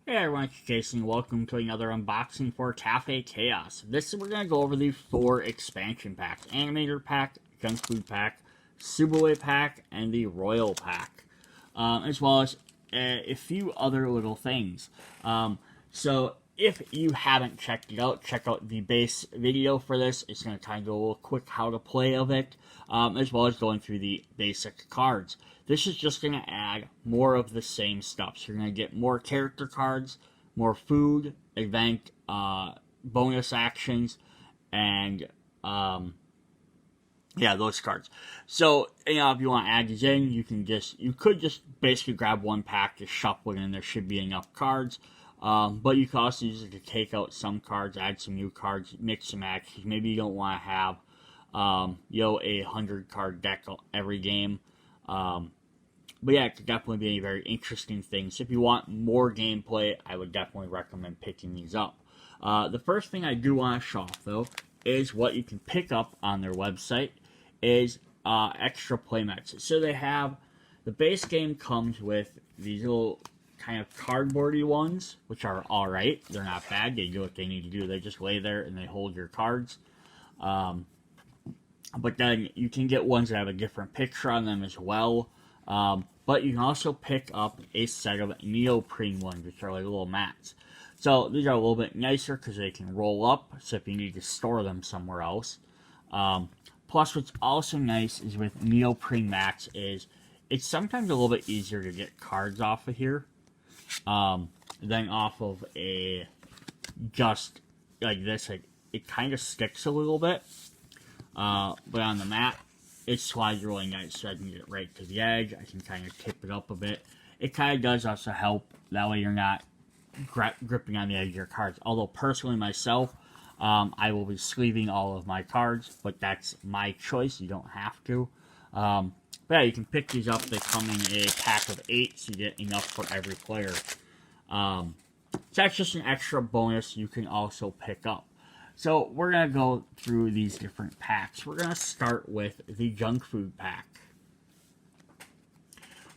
Hey everyone, it's Jason. Welcome to another unboxing for Cafe Chaos. We're going to go over the 4 expansion packs. Animator Pack, Junk Food Pack, Subway Pack, and the Royal Pack. As well as a few other little things. So if you haven't checked it out, check out the base video for this. It's going to kind of go a little quick how to play of it, as well as going through the basic cards. This is just going to add more of the same stuff. So you're going to get more character cards, more food, event, bonus actions, and yeah, those cards. So, if you want to add these in, you could just basically grab one pack, just shuffle it in. There should be enough cards. But you can also use it to take out some cards, add some new cards, mix and match. Maybe you don't want to have, a 100 card deck every game. But yeah, it could definitely be a very interesting thing. So if you want more gameplay, I would definitely recommend picking these up. The first thing I do want to show off, though, is what you can pick up on their website is extra playmats. So they have, the base game comes with these little kind of cardboardy ones, which are alright. They're not bad. They do what they need to do. They just lay there and they hold your cards. But then you can get ones that have a different picture on them as well. But you can also pick up a set of neoprene ones, which are like little mats. So these are a little bit nicer because they can roll up, so if you need to store them somewhere else. Plus, what's also nice is with neoprene mats is it's sometimes a little bit easier to get cards off of here than off of a just like this. It kind of sticks a little bit, but on the mat, it slides really nice, so I can get it right to the edge. I can kind of tip it up a bit. It kind of does also help. That way you're not gripping on the edge of your cards. Although personally myself, I will be sleeving all of my cards, but that's my choice. You don't have to. But yeah, you can pick these up. They come in a pack of 8, so you get enough for every player. So that's just an extra bonus you can also pick up. So we're going to go through these different packs. We're going to start with the junk food pack.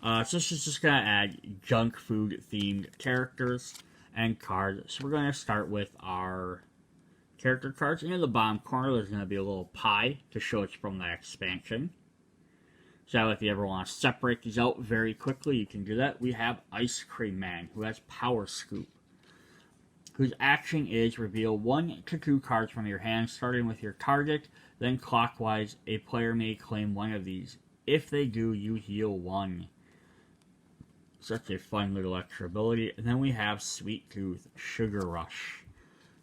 So this is just going to add junk food themed characters and cards. So we're going to start with our character cards. And in the bottom corner there's going to be a little pie to show it's from the expansion. So if you ever want to separate these out very quickly, you can do that. We have Ice Cream Man, who has Power Scoop, whose action is reveal 1 to 2 cards from your hand, starting with your target, then clockwise, a player may claim one of these. If they do, you heal 1. Such a fun little extra ability. And then we have Sweet Tooth, Sugar Rush,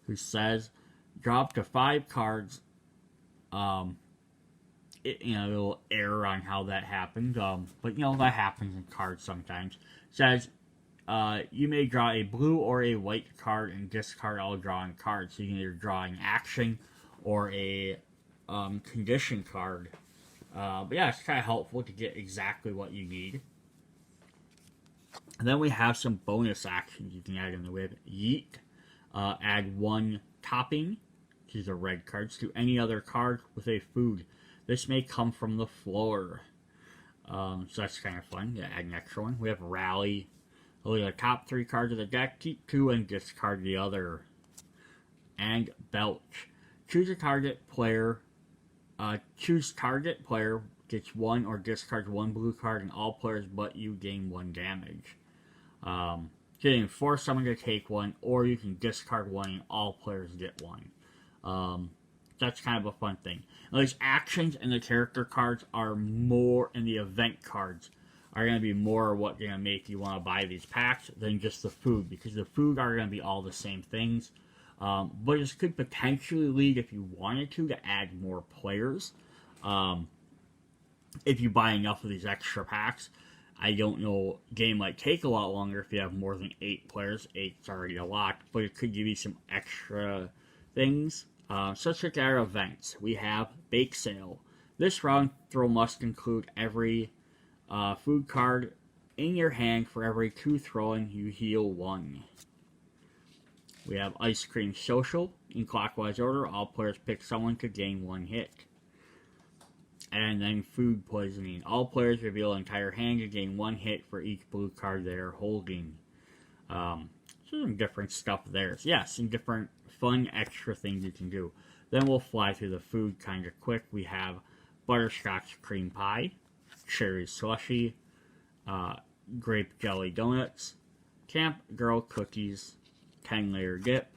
who says, draw up to 5 cards. A little error on how that happened, but that happens in cards sometimes. It says, you may draw a blue or a white card and discard all drawing cards. So you can either draw an action or a condition card. But yeah, it's kind of helpful to get exactly what you need. And then we have some bonus actions you can add in the with Yeet. Add 1 topping, these are red cards, to any other card with a food. This may come from the floor. So that's kind of fun. Yeah, add an extra one. We have Rally. Look at the top 3 cards of the deck, keep 2 and discard the other. And Belch. Choose a target player. Choose target player gets 1 or discards 1 blue card, and all players but you gain 1 damage. You can force someone to take 1, or you can discard 1 and all players get 1. That's kind of a fun thing. Now, these actions and the character cards are more, and the event cards are going to be more what going to make you want to buy these packs than just the food, because the food are going to be all the same things. But this could potentially lead, if you wanted to add more players. If you buy enough of these extra packs. I don't know, game might take a lot longer if you have more than 8 players. 8's already a lot, but it could give you some extra things. So let's check out our events. We have Bake Sale. This round throw must include every food card in your hand. For every 2 throwing, you heal 1. We have Ice Cream Social. In clockwise order, all players pick someone to gain 1 hit. And then Food Poisoning. All players reveal entire hand to gain 1 hit for each blue card they are holding. So some different stuff there. So yeah, some different fun extra things you can do. Then we'll fly through the food kind of quick. We have butterscotch cream pie, cherry slushy, grape jelly donuts, Camp Girl cookies, 10-layer dip,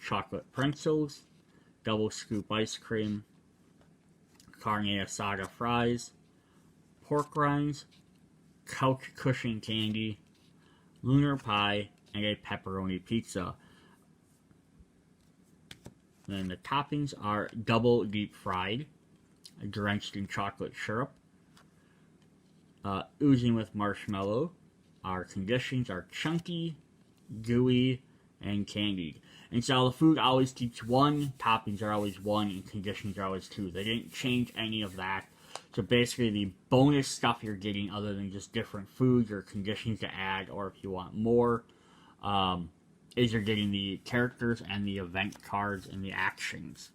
chocolate pretzels, double scoop ice cream, carne asada fries, pork rinds, couch cushion candy, lunar pie, and a pepperoni pizza. Then the toppings are double deep fried, drenched in chocolate syrup, oozing with marshmallow. Our conditions are chunky, gooey, and candied. And so the food always keeps one, toppings are always one, and conditions are always two. They didn't change any of that. So basically the bonus stuff you're getting, other than just different foods or conditions to add, or if you want more, is you're getting the characters and the event cards and the actions.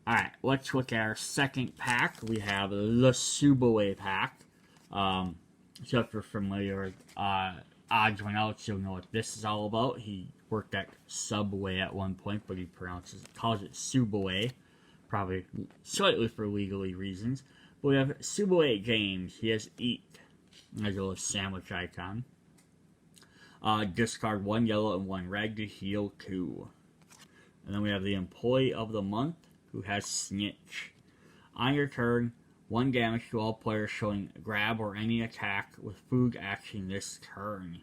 Alright, let's look at our second pack. We have the Subway pack. So if you're familiar with Odds Went Out, you'll know what this is all about. He worked at Subway at one point, but he calls it Subway, probably slightly for legally reasons. But we have Subway James. He has Eat, as a little sandwich icon. Discard 1 yellow and 1 red to heal 2. And then we have the Employee of the Month, who has Snitch. On your turn, 1 damage to all players showing grab or any attack with food action this turn.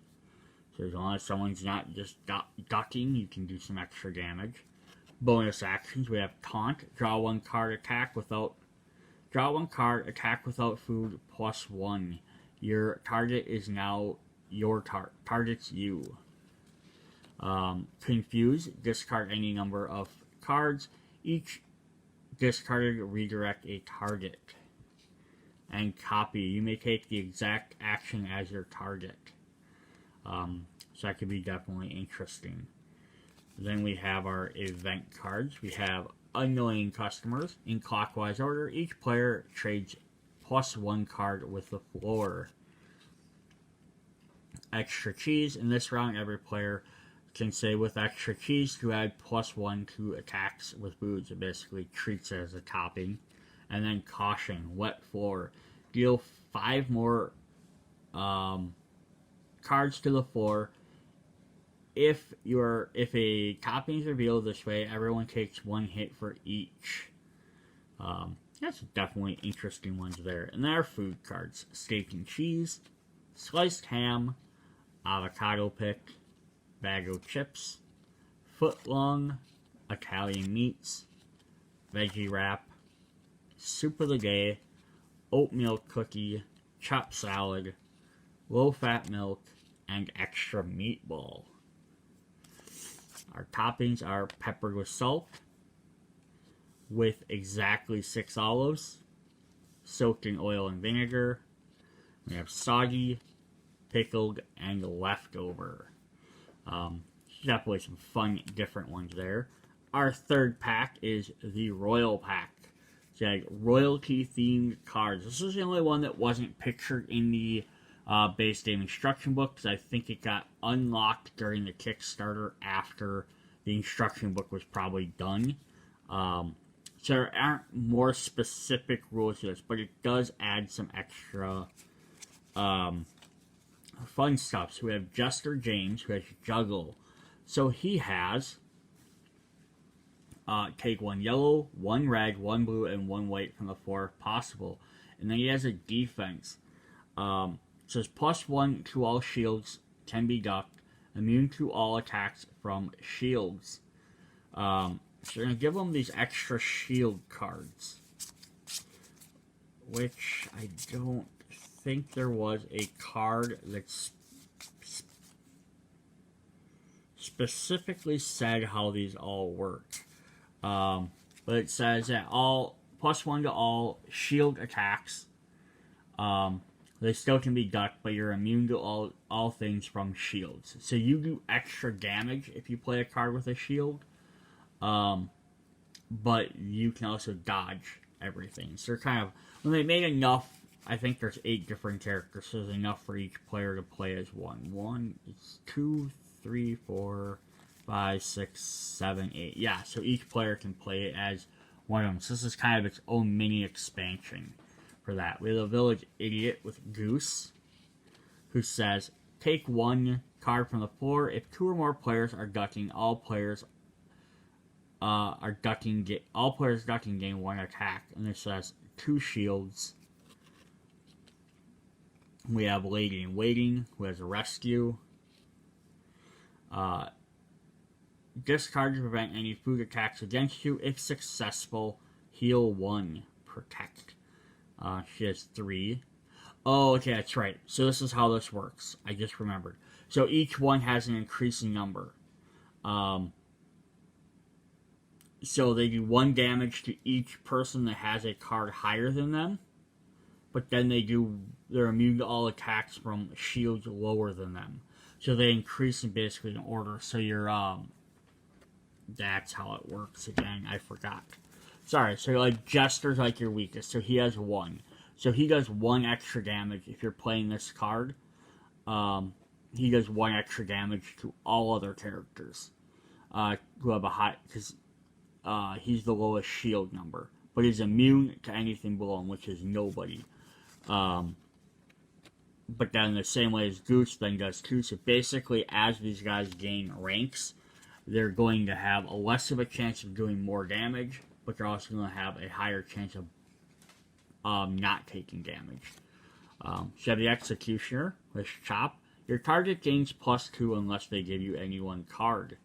So as long as someone's not just ducking, you can do some extra damage. Bonus actions, we have Taunt, draw 1 card, attack without food, +1. Your target is now your target's you. Confuse, discard any number of cards. Each discarded redirect a target. And Copy, you may take the exact action as your target. So that could be definitely interesting. Then we have our event cards. We have Annoying Customers. In clockwise order, each player trades +1 card with the floor. Extra cheese. In this round, every player can say with extra cheese to add +1 to attacks with foods. It basically treats it as a topping. And then Caution, wet floor. Deal 5 more cards to the floor. If a topping is revealed this way, everyone takes 1 hit for each. That's definitely interesting ones there. And there are food cards: steak and cheese, sliced ham, avocado pick, bag of chips, footlong, Italian meats, veggie wrap, soup of the day, oatmeal cookie, chopped salad, low-fat milk, and extra meatball. Our toppings are peppered with salt, with exactly 6 olives, soaked in oil and vinegar. We have soggy, pickled, and leftover. Definitely some fun, different ones there. Our third pack is the Royal Pack. It's like royalty-themed cards. This is the only one that wasn't pictured in the base game instruction book, because I think it got unlocked during the Kickstarter after the instruction book was probably done. So there aren't more specific rules to this, but it does add some extra fun stuff. So we have Jester James, who has Juggle. So he has take 1 yellow, 1 red, 1 blue, and 1 white from the floor if possible. And then he has a defense. It says +1 to all shields can be ducked, immune to all attacks from shields. So you're going to give him these extra shield cards, which I don't think there was a card that specifically said how these all work. But it says that all +1 to all shield attacks. They still can be ducked, but you're immune to all things from shields. So you do extra damage if you play a card with a shield. But you can also dodge everything. So they're kind of, when they made enough, I think there's 8 different characters, so there's enough for each player to play as one. 1, 2, 3, 4, 5, 6, 7, 8. Yeah, so each player can play it as one of them. So this is kind of its own mini expansion for that. We have the Village Idiot with Goose, who says, take one card from the floor. If 2 or more players are ducking, all players ducking gain 1 attack. And it says 2 shields. We have Lady in Waiting, who has a rescue. Discard to prevent any food attacks against you. If successful, heal 1, protect. She has 3. Oh, okay, that's right. So this is how this works. I just remembered. So each one has an increasing number. So they do 1 damage to each person that has a card higher than them. But then they're immune to all attacks from shields lower than them. So they increase in basically in order. So you're, that's how it works again. I forgot. Sorry, so like Jester's like your weakest. So he has 1. So he does 1 extra damage if you're playing this card. He does 1 extra damage to all other characters who have a high, because he's the lowest shield number. But he's immune to anything below him, which is nobody. But then the same way as Goose then does too. So basically, as these guys gain ranks, they're going to have a less of a chance of doing more damage, but they're also going to have a higher chance of not taking damage. So you have the Executioner, with Chop. Your target gains +2 unless they give you any 1 card.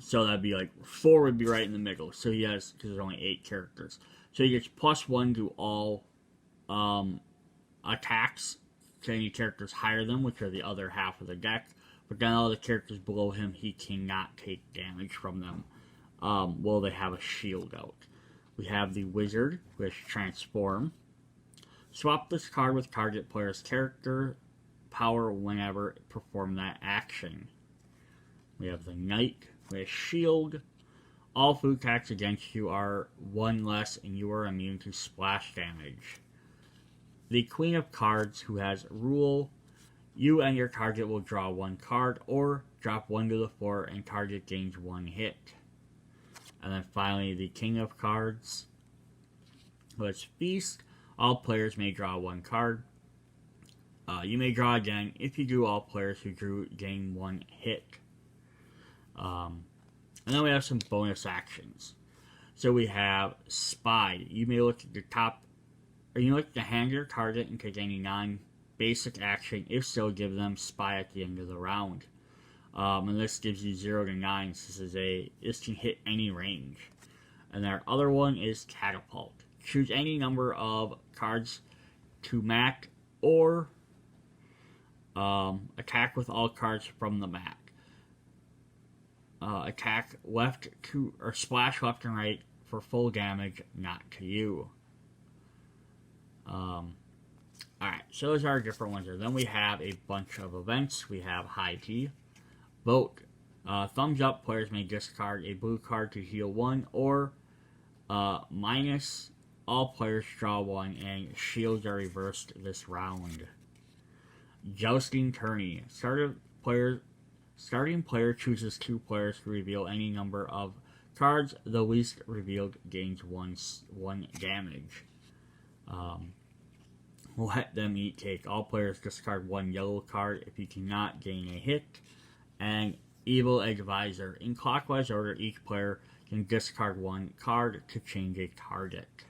So that'd be like 4 would be right in the middle. So he has, because there's only 8 characters. So he gets +1 to all attacks to any characters higher than, which are the other half of the deck. But then all the characters below him, he cannot take damage from them while they have a shield out. We have the Wizard, which Transform. Swap this card with target player's character power whenever perform that action. We have the Knight, with Shield. All food attacks against you are 1 less, and you are immune to splash damage. The Queen of Cards, who has Rule. You and your target will draw 1 card, or drop 1 to the floor, and target gains 1 hit. And then finally, the King of Cards, who has Feast. All players may draw 1 card. You may draw again. If you do, all players who drew gain 1 hit. And then we have some bonus actions. So we have Spy. You may look at the top, or you look to hand your target and take any non-basic action. If so, give them Spy at the end of the round. And this gives you 0 to 9. So this can hit any range. And our other one is Catapult. Choose any number of cards to match or attack with all cards from the mat. Attack left to, or splash left and right for full damage, not to you. Alright, so those are our different ones. Then we have a bunch of events. We have High Tea. Vote. Thumbs up, players may discard a blue card to heal 1, or minus, all players draw 1, and shields are reversed this round. Jousting Tourney. Starting player chooses 2 players to reveal any number of cards. The least revealed gains 1 damage. Let them eat cake. All players discard 1 yellow card if you cannot gain a hit. And Evil Advisor. In clockwise order, each player can discard 1 card to change a target.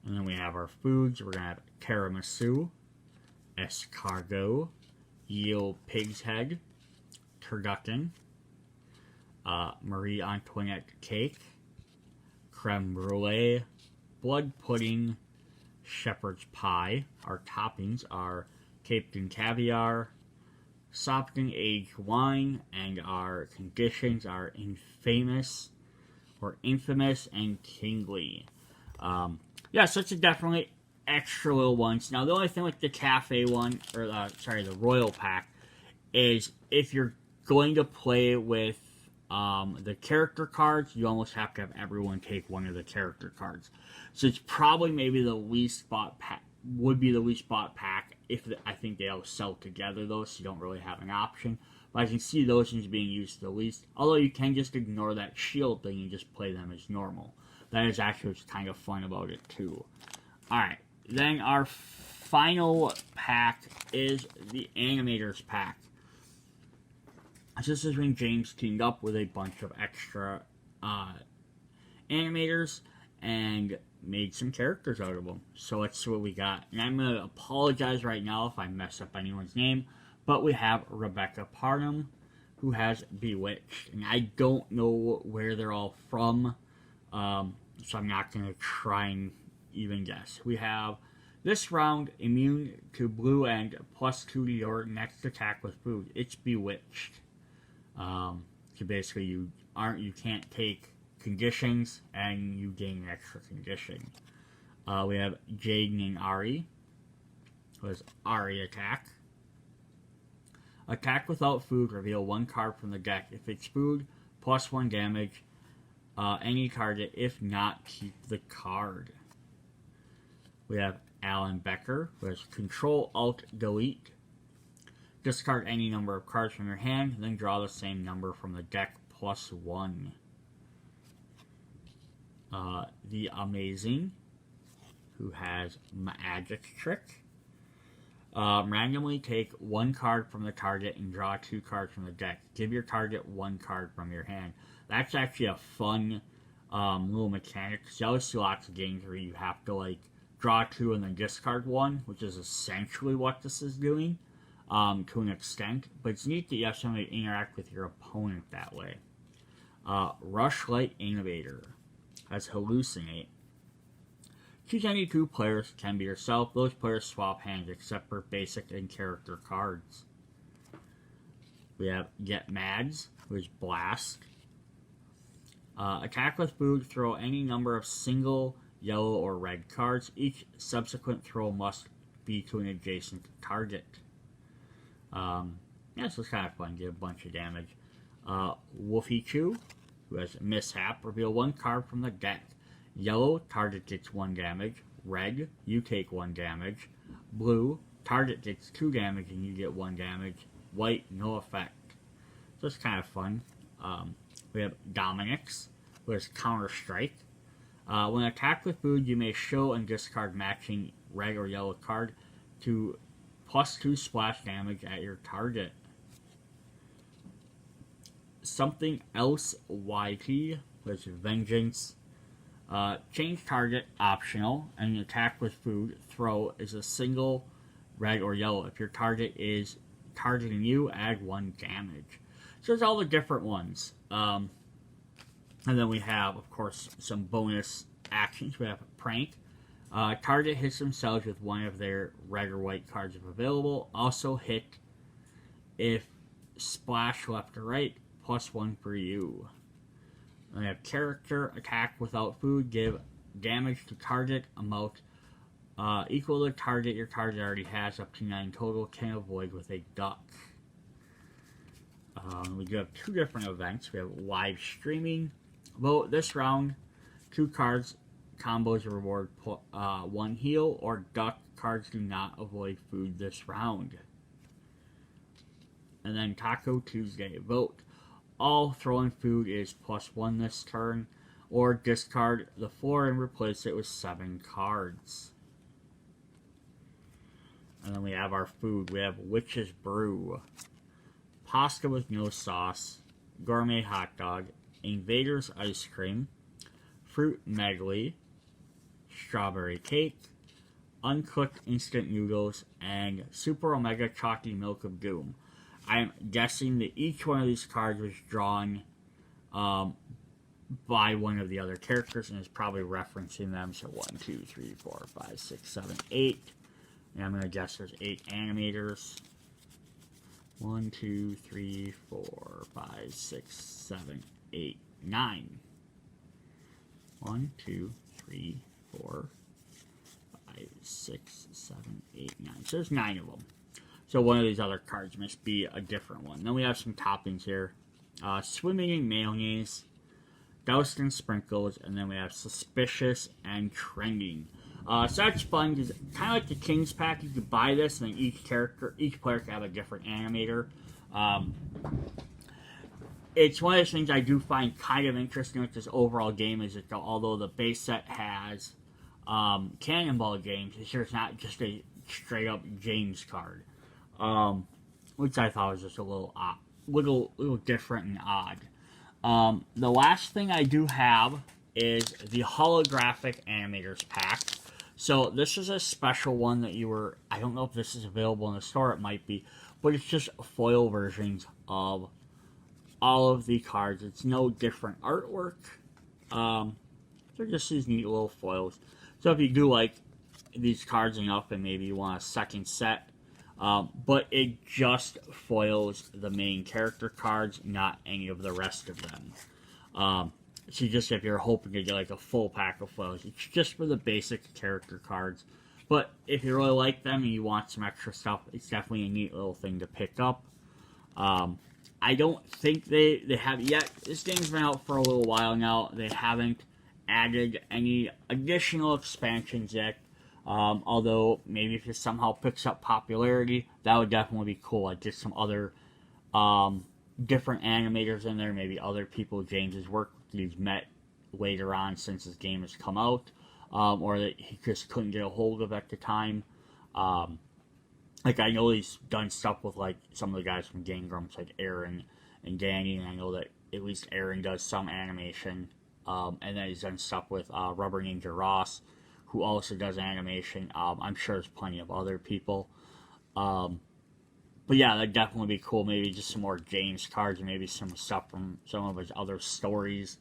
And then we have our foods. We're going to have tiramisu, escargot, Yule Pig's Head, turducken, Marie Antoinette cake, creme brulee, blood pudding, shepherd's pie. Our toppings are Captain Caviar, Sopkin aged wine, and our conditions are infamous and kingly. So it's definitely extra little ones. Now, the only thing with the cafe one, or the royal pack, is if you're going to play with the character cards, you almost have to have everyone take one of the character cards. So it's probably maybe the least bought pack, would be the least bought pack I think they all sell together though, so you don't really have an option. But I can see those things being used the least. Although you can just ignore that shield thing and just play them as normal. That is actually what's kind of fun about it too. Alright, then our final pack is the Animators pack. This is when James teamed up with a bunch of extra animators and made some characters out of them. So let's see what we got. And I'm going to apologize right now if I mess up anyone's name, but we have Rebecca Parnham, who has Bewitched. And I don't know where they're all from, so I'm not going to try and even guess. We have this round, immune to blue and +2 to your next attack with food. It's Bewitched. So basically you can't take conditions and you gain an extra condition. We have Jaden and Ari. Who has Ari attack. Attack without food, reveal 1 card from the deck. If it's food, +1 damage. Any target, if not, keep the card. We have Alan Becker, who has Control Alt Delete. Discard any number of cards from your hand, then draw the same number from the deck +1. The Amazing, who has Magic Trick. Randomly take 1 card from the target and draw 2 cards from the deck. Give your target 1 card from your hand. That's actually a fun little mechanic. Because you always see lots of games where you have to like draw 2 and then discard 1, which is essentially what this is doing to an extent. But it's neat that you have somebody interact with your opponent that way. Rushlight Innovator has Hallucinate. Choose any 2 players, can be yourself. Those players swap hands except for basic and character cards. We have Get Mads, who is Blast. Attack with food, throw any number of single, yellow, or red cards. Each subsequent throw must be to an adjacent target. Yeah, so it's kind of fun, get a bunch of damage. Wolfie Chew, who has Mishap, reveal 1 card from the deck. Yellow, target gets 1 damage. Red, you take 1 damage. Blue, target gets 2 damage and you get 1 damage. White, no effect. So it's kind of fun. We have Dominix, who has Counter Strike. When attacked with food, you may show and discard matching red or yellow card to +2 splash damage at your target. Something Else YT, which is Vengeance. Change target, optional, and attack with food, throw is a single red or yellow. If your target is targeting you, add 1 damage. So there's all the different ones. And then we have, of course, some bonus actions. We have Prank. Target hits themselves with 1 of their red or white cards if available. Also hit if splash left or right, +1 for you. And we have Character. Attack without food. Give damage to target amount equal to the target your target already has, up to 9 total. Can avoid with a duck. We do have 2 different events. We have live streaming. Vote this round. 2 cards combos reward 1 heal, or duck cards do not avoid food this round. And then Taco Tuesday. Vote. All throwing food is +1 this turn, or discard the 4 and replace it with 7 cards. And then we have our food. We have Witch's Brew. Pasta with no sauce, gourmet hot dog, Invader's ice cream, fruit medley, strawberry cake, uncooked instant noodles, and super omega chalky milk of doom. I'm guessing that each one of these cards was drawn by one of the other characters and is probably referencing them. So 1, 2, 3, 4, 5, 6, 7, 8. And I'm going to guess there's 8 animators. 1, 2, 3, 4, 5, 6, 7, 8, 9. 1, 2, 3, 4, 5, 6, 7, 8, 9. So there's 9 of them. So one of these other cards must be a different one. Then we have some toppings here. Swimming in mayonnaise, doused in sprinkles, and then we have suspicious and trending. So that's fun because kind of like the Kings pack, you could buy this and then each player can have a different animator. It's one of those things I do find kind of interesting with this overall game is that although the base set has Cannonball James, it's not just a straight up James card, which I thought was just a little odd, little different and odd. The last thing I do have is the holographic animators pack. So this is a special one that I don't know if this is available in the store, it might be, but it's just foil versions of all of the cards. It's no different artwork. They're just these neat little foils. So if you do like these cards enough and maybe you want a second set, but it just foils the main character cards, not any of the rest of them. So just if you're hoping to get like a full pack of foils, it's just for the basic character cards. But if you really like them and you want some extra stuff, it's definitely a neat little thing to pick up. I don't think they have yet. This game's been out for a little while now. They haven't added any additional expansions yet. Although maybe if it somehow picks up popularity, that would definitely be cool. Like just some other different animators in there, maybe other people James has worked with, he's met later on since this game has come out, or that he just couldn't get a hold of at the time. Like I know he's done stuff with like some of the guys from Game Grumps, like Aaron and Danny, and I know that at least Aaron does some animation. And then he's done stuff with Rubber Ninja Ross, who also does animation. I'm sure there's plenty of other people. But yeah, that'd definitely be cool. Maybe just some more James cards, and maybe some stuff from some of his other stories.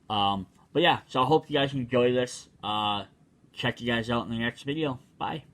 But yeah, so I hope you guys enjoy this. Check you guys out in the next video. Bye.